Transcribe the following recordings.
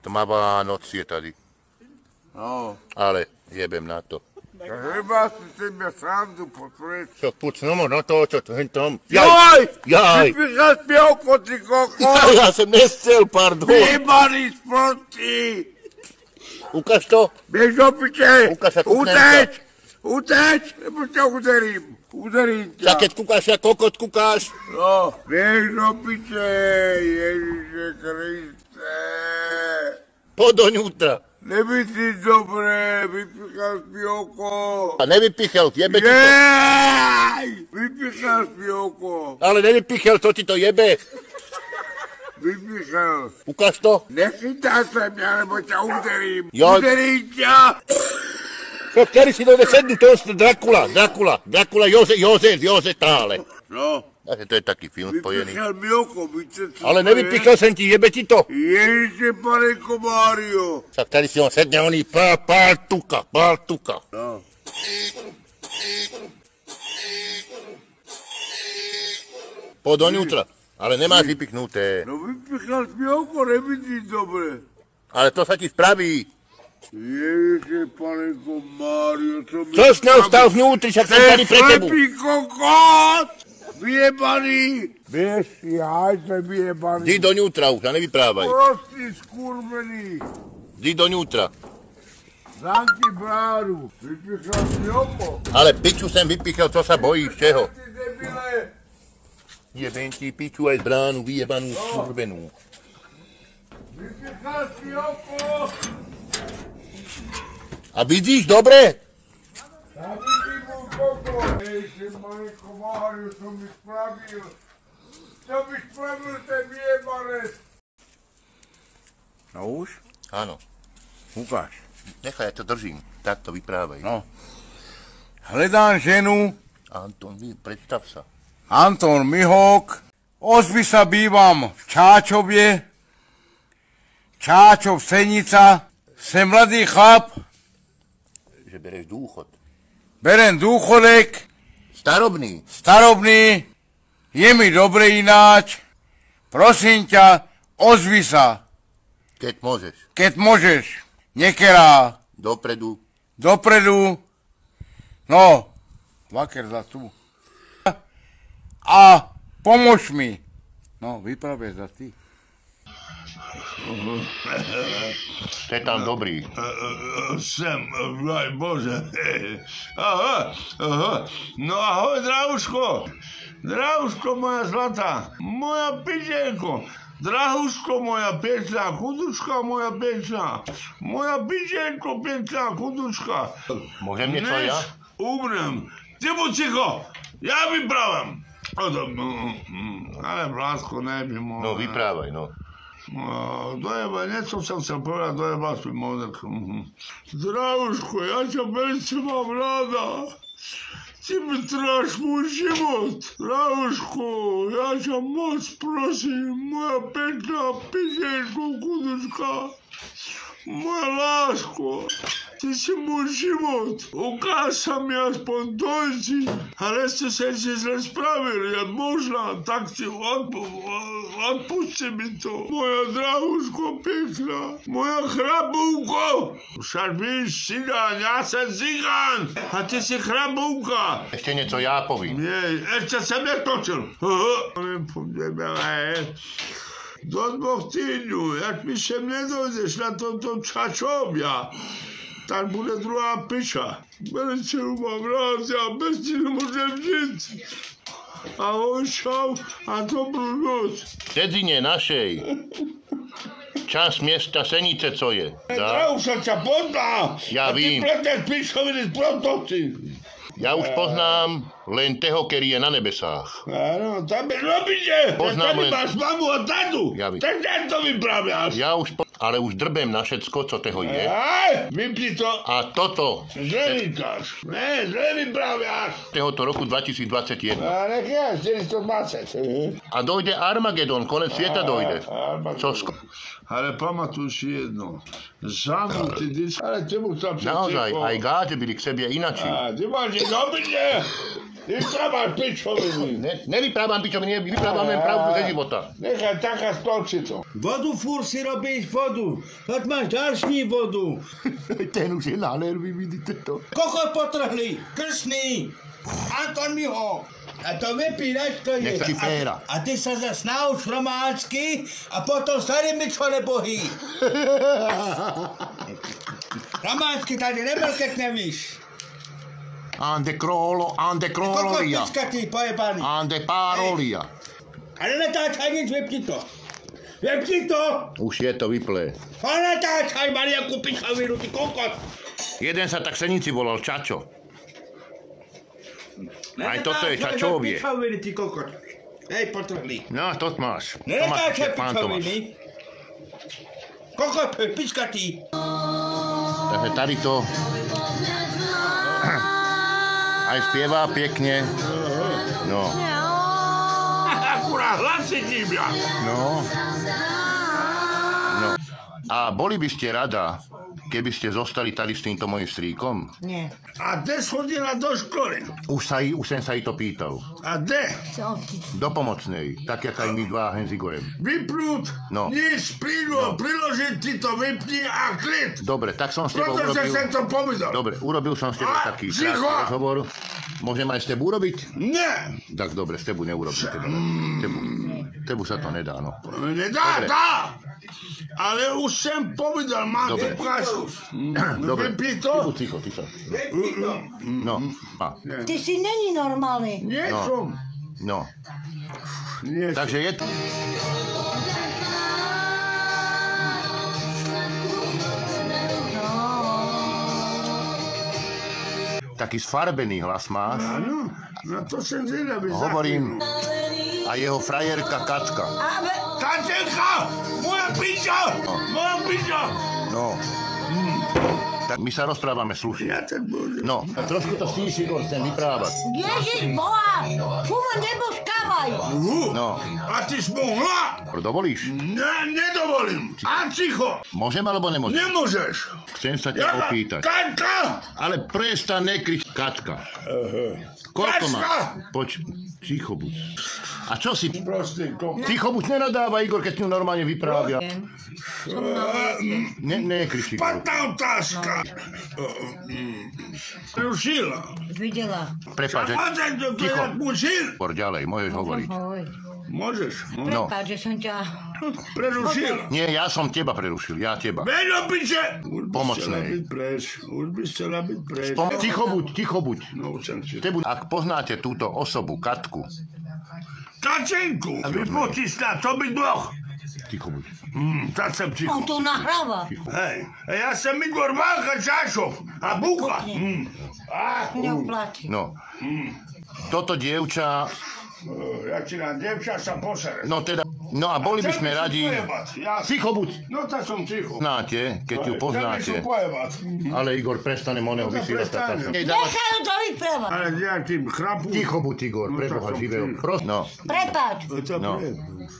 Tmavá noc je tady. No. Ale jebem na to. Treba si tebe srandu potvrdiť. Čo, puc, no to, čo to hen tam. Jaj! Jaj! Vypíchal spievko, ty koko! Ja som nescel, pardon. Vyjebaný sprostý! Ukáž to. Biež do piče! Ukáž sa tu Uteč! Uteč! Lebo ťa uderím. Uderím ťa. Sa keď kúkáš, ja kokot kúkáš. No. Biež do piče! Ježiše Kriste! Poď do ňútra. Nemyslíš dobre, vypichal spievko. A nevypichel, jebe ti to. Jej! Vypichal spievko. Ale nevypichel, co ti to jebe. Vypichal. Ukáž to. Nechytá sa mňa, lebo ťa uderím. Jo. Uderím ťa. Čo, ktorý si dojde sednúť, to je Dracula, Jozef Tále. No. Takže to je taký film spojený. Vypichal mi oko, víte, Ale nevypichal som ti, jebe ti to. Ježiše, panenko Mário. Však tady si on sedne, oný pár tuka. No. Poď do ňútra, ale nemáš vypichnuté. No vypichal mi oko, nevidíš dobre. Ale to sa ti spraví. Ježiše, panenko Mário, čo mi... Čo s ňou stav vnútri, však som tady pre tebu. Slepý kokot! Vyjebaný! Vieš, ja som vyjebaný. Dí do ňútra už a nevyprávaj. Prostý skurvený. Dí do ňútra. Zanky bráru. Vypichal mi oko. Ale piču sem vypichal, čo sa bojíš, čeho? Ty debile. Jebem ti piču aj bránu, vyjebanú, skurvenú. Vypichal mi oko. A vidíš, dobre? Ja vidím môj kokot. Ježiše, malenko Mário, čo mi spravil. Čo mi spravil ten vyjebanec. No už? Áno. Ukáž. Nechaj, ja to držím. Tak to vyprávaj. No. Hledám ženu. Anton, predstav sa. Anton Mihok. Ozby sa bývam v Čáčovie. Čáčov Senica. Sem mladý chlap. Že bereš dôchod. Berem dôchodek. Starobný. Je mi dobre ináč. Prosím ťa, ozvi sa. Keď môžeš. Nekerá. Dopredu. No, vaker za tu. A pomôž mi. No, vypravieš za ty. To je tam dobrý. Sem, vraj Bože. Aha. No ahoj, Drahuško moja zlatá. Moja pičenko. Drahuško moja pečná, chudučka moja pečná. Moja pičenko pečná, chudučka. Môžem niečo ja? Umrem. Ty buď ticho. Ja vyprávam. Ale Vládko, nebym mohol. No, vyprávaj, no. Dojeba, niečo som chcel povedať, dojeba svoj mozek. Drahuško, ja ťa veľmi mám rada. Ty mi tráš môj život. Drahuško, ja ťa moc prosím, moja pekná pičenko, kudučka. Moja lásko, ty si môj život. Ukáž sa mi aspoň dojci. Ale ste sa ešte zle spravili, je možná, tak ti odpusti mi to. Moja drahuško pekná, moja chrabúko. Však víš, cigán, ja som cigán. A ty si chrabúka. Ešte niečo ja povím. Nie, ešte som netočil. Do 2 týdňov, jak mi sem nedojdeš na tomto Čačovia, tak bude druhá piča. Berečeru mám rád, ja bez ti nemôžem žiť. Ahoj, čau a dobrú noc. V dedine našej. Čas miesta Senice, co je. Drahuša ťa pozná. Ja vím. A ty pleteš pičoviny z protoci. Ja už poznám len toho, ktorý je na nebesách. Áno, tam je robíte. Poznám len... máš mamu a tatu. Ja vím. Tak to vypraviaš. Ale už drbem na všetko, co toho je. Aj, vypni to. A toto. Zle vykáš. Ne, zle vypraviaš. Tohoto roku 2021. A nech je, 420. A dojde Armagedon, konec sveta dojde. Ale pamatuj si jedno. Zamutý disk. Ale ty mu tam Naozaj, aj gáže byli k sebe inačí. A ty máš jedno byte. Vyprávaš pičoviny. Nevyprávam pičoviny, vyprávam len pravdu ze života. Nechaj taká stolčico. Vodu furt si robíš vodu. Veď máš ďalší vodu. Ten už je na nervy, vidíte to. Kokot potrhli, kršný. Anton mi ho. A to vypínaš, to je. Nech ti féra. A ty sa zas nauč románsky a potom starými čo nebohý. Románsky tady nebyl, keď nevíš. Ande krololia. Kokot ty pojebaný. Ande parolia. Ale netáčaj nic, vypni to. Vypni to. Už je to vyplé. Ale netáčaj, Mariaku pičovinu, ty kokot. Jeden sa tak senici volal Čačo. Aj toto je Čačovie. Pičoviny, ty kokot. Hej, potrhli. No, to máš. Netáčaj Pán Tomáš. pičoviny. Kokot, pičkatý. Takže tady to aj spieva pekne. No. Akurát hlasy chýbia. No. No. A boli by ste rada, keby ste zostali tady s týmto mojím strýkom? Nie. A kde chodila do školy? Už som sa jej to pýtal. A kde? Do pomocnej, tak jak aj my dva hen s Igorem. Vyplúť. No. Nič, prídu, priložiť ti to, vypni a klid. Dobre, tak som s tebou Preto urobil... som to povedal. Dobre, urobil som s tebou A, taký ticho! krátky rozhovor. Môžem aj s tebou urobiť? Nie. Tak dobre, s tebou neurobím teda. Tebu sa to nedá, no. Nedá, Dobre. dá. Ale už som povedal, mám Dobre. ukážku. Dobre, Vypni to. ticho. No, a, Ty si není normálny. Nie No. som. no. Nie som. Takže je... Taký sfarbený hlas máš. Áno, no to som zvedavý. Hovorím. A jeho frajerka Katka. Kačenka! Moja piča! Moja piča! No. Tak my sa rozprávame slušne. Ja tak budem. No, trošku to stíš, Igor, ten vyprávať. Ježiš Boha! Fuma, neboskávaj! No, A ty smohla? dovolíš? Nedovolím. A ticho. Môžem alebo nemôžem? Nemôžeš. Chcem sa ťa opýtať. Katka! Ale prestan nekrič, Katka. Koľko Katka! máš? Ticho buď. A čo si... Prostý kokot. Ticho buď, nenadáva Igor, keď ňu normálne vyprávia. Nekrič, Igor. Špatná otázka. Rušila. Videla. Prepáč, Chádzaj to, to Ticho. jak mužil. Hovor ďalej, môžeš hovoriť. Ahoj. Môžeš. No. Prepáč, že som ťa... Prerušila. Nie, ja som teba prerušil, ja teba. Veď piče. Už by Pomocnej. chcela byť preč. Už by chcela byť preč. Ticho buď. No, učem si. Ak poznáte túto osobu, Katku, Kačenku. A vypočíš na to by dvoch. ticho buď. Tak som ticho. On to nahráva. Hej, ja som Igor Vácha Čašov a Bucha. Neuplatí. No, toto dievča, Ja ti na devča sa posere. no teda, no a boli by sme radi, ticho buď, No tak som ticho. poznáte, keď ju poznáte, Chcem pojebať. ale Igor, prestane moneho vysielať. prestane. Nechaj ho to vyprávať. Ale ja tým chrapu. Ticho buď, Igor, preboha živého. No, Prepáč.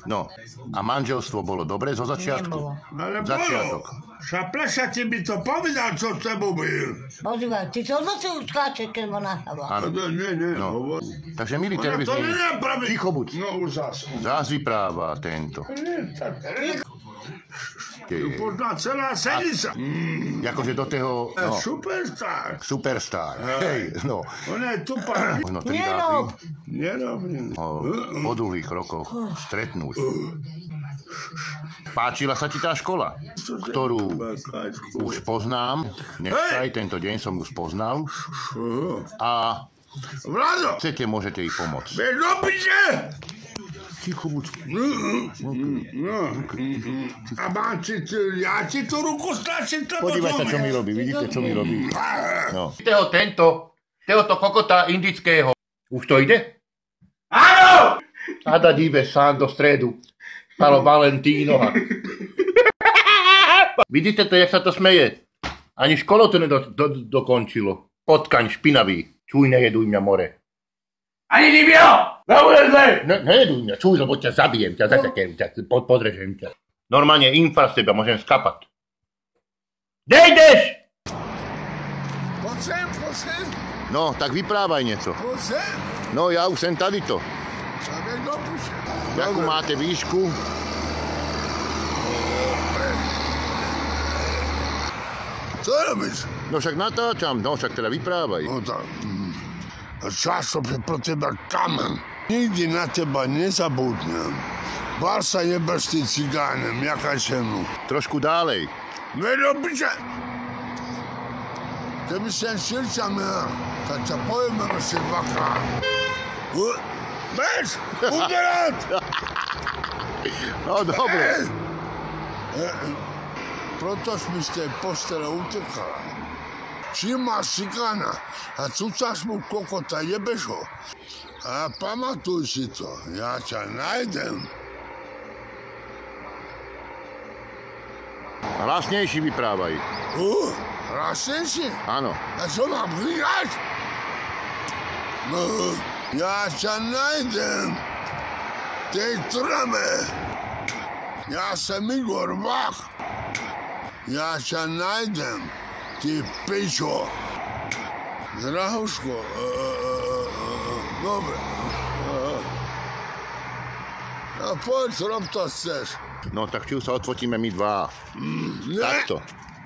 no. A manželstvo bolo dobre zo začiatku? Nebolo. Ale Začiatok. Šapleša ti by to povedal, čo s tebou byl. Pozývaj, ty to zase skáče, keď ho nahráva. Áno. Nie, No. hovor. Takže, milí To televízni, nie je pravý. ticho buď. No už zás. Zás vypráva tento. Pozná celá sednica. Akože do toho, no, Superstar. superstar. Hej, no. On je tupá. Možno 3 Nerob. razy Nerobím. ho po dlhých rokoch stretnúť. Páčila sa ti tá škola, ktorú už poznám. Nechaj, tento deň som ju spoznal. A Vlado, chcete, môžete ich pomôcť. vieš do piče? Ticho buď. No. A mám ja ti tú ruku stlačím, to Podívaj sa, čo mi robí. Vidíte, čo mi robí? No. Tohoto kokota indického. Už to ide? Áno! Ada díve sám do stredu. Palo Valentíno. Vidíte to, jak sa to smeje? Ani školu to nedokončilo. Potkaň špinavý. Čuj, nejeduj mňa more. Ani Divio! Nejeduj mňa, čuj, lebo ťa zabijem. Ťa zasekem, podrežem ťa. Normálne infra z teba, môžem skapať. Kde ideš? Poď sem. No, tak vyprávaj niečo. Poď sem. No ja už sem tady to. A veď dopíše. Jakú máte výšku? Co robíš? No však natáčam, no však teda vyprávaj. No tak. Často pre teba kamen. Nikdy na teba nezabudnem. Bar sa nebeš ty cigánem, jaká čemu. Trošku dálej. Veď dopíše. Keby sem srdcami, tak ťa pojmeme si dvakrát. Bež! Uderať! No dobre. Proto mi z tej postele utekala. Čím máš cigána a cucáš mu kokota, jebeš ho. A pamatuj si to, ja ťa nájdem. Hlasnejší vyprávaj. Hlasnejší? Áno. A čo mám hrývať? No, ja ťa nájdem. Tej trame. Ja som Igor Vach. Ja ťa nájdem. Ty pičo. Drahuško. Dobre. A poď, rob to chceš. No tak či už sa odfotíme my dva. Ne.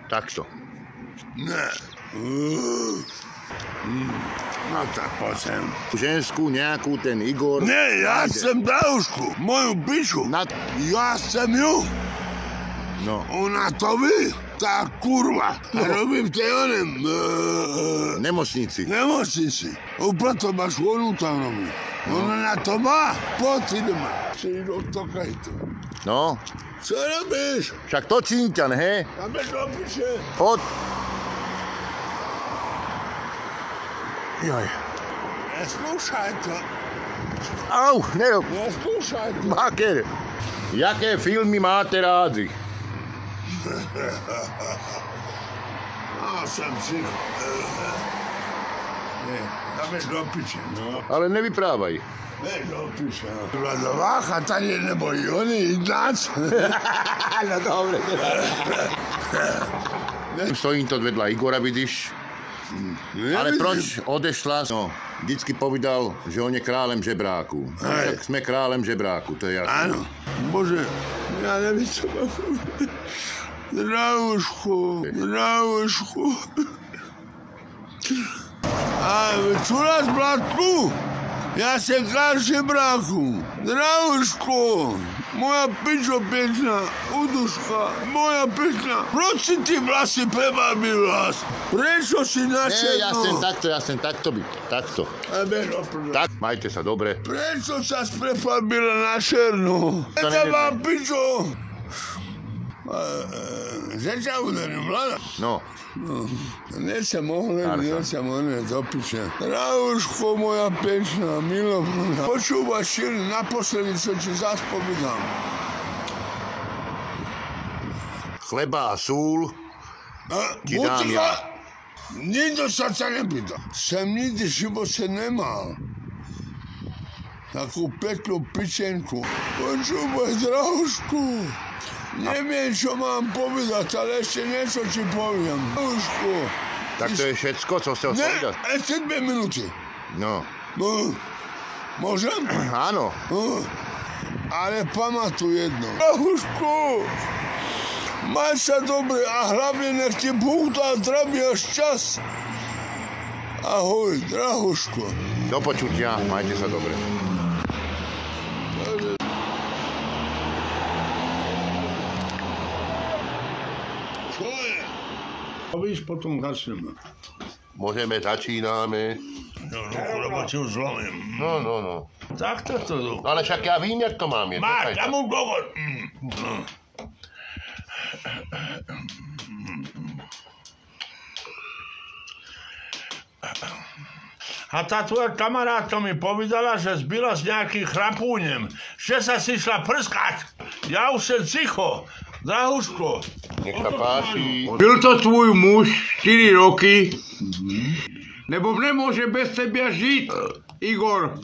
Takto. Ne. No tak poď sem. Ženskú nejakú, ten Igor. Ne, ja chcem Drahušku, moju piču. Ja chcem ju. No. Ona to ví, tá kurva. A robím v tej onem... Nemocnici. Preto máš onu tam robí. Ona na to má. Poď, ideme. Si odtokaj to. No. Co robíš? Však to Číňťan, he? Tam je do piče. Poď. Joj. Neskúšaj to. Au, nerob. Neskúšaj to. Maker. Jaké filmy máte rádi? No, som psycho. Nie, tam je do piče. No. Ale nevyprávaj. Ne, do piče. Vlado Vácha, tady nebojí oni Ignáč. No dobre. Stojím to vedľa Igora, vidíš? Ale proč odešla? No, vždycky povedal, že on je králem žebráku. Tak sme králem žebráku, to je jasné. Áno. Bože, ja neviem, čo mám povedať. Drahušku. A čuráš, bratku? Ja sem král žebráku. Drahušku. Moja pičo pekná, uduška, moja pekná. Proč si ty vlasy prebarbil vás? Prečo si naše... Nie, ja sem takto byť. Takto. Tak, majte sa dobre. Prečo sa sprefarbila na černo? To mám pičo. Že ťa udarím, Vlada? No. Nechcem ohľadť, do piče. Drahuško, moja pečná, milovná. Počúvaj šíri, naposledy, čo ti zaspovedám. Chleba a súl ti dám ja. Nikto sa ťa nepýta. Sem nikdy v živote nemal. Takú peknú pičenku. Počúvaj, Drahušku. Neviem, čo mám povedať, ale ešte niečo ti poviem. Drahušku. Tak to je všetko, co ste odpovedať? Ne, ešte 2 minúty. No. Môžem? Áno. Ale pamatuj jedno. Drahušku, maj sa dobre a hlavne nech ti Búh dá zdravý až čas. Ahoj, Drahušku. Do počutia, majte sa dobre. Čo je? Víš, potom začneme. Začíname. Lebo ti už zlomím. No. Tak to. Ale však ja vím, jak to mám. Máš, tam už dovol. A tá tvoja kamarátka mi povedala, že zbyla s nejakým chrapúnem, že sa si šla prskať. Ja už som ticho. Drahuško. Nech sa páči. Byl to tvůj muž 4 roky, nebo nemôže bez tebia žiť, Igor.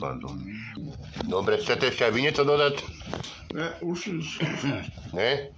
Dobre, chcete ešte aj vy niečo dodať? Ne, už. Ne?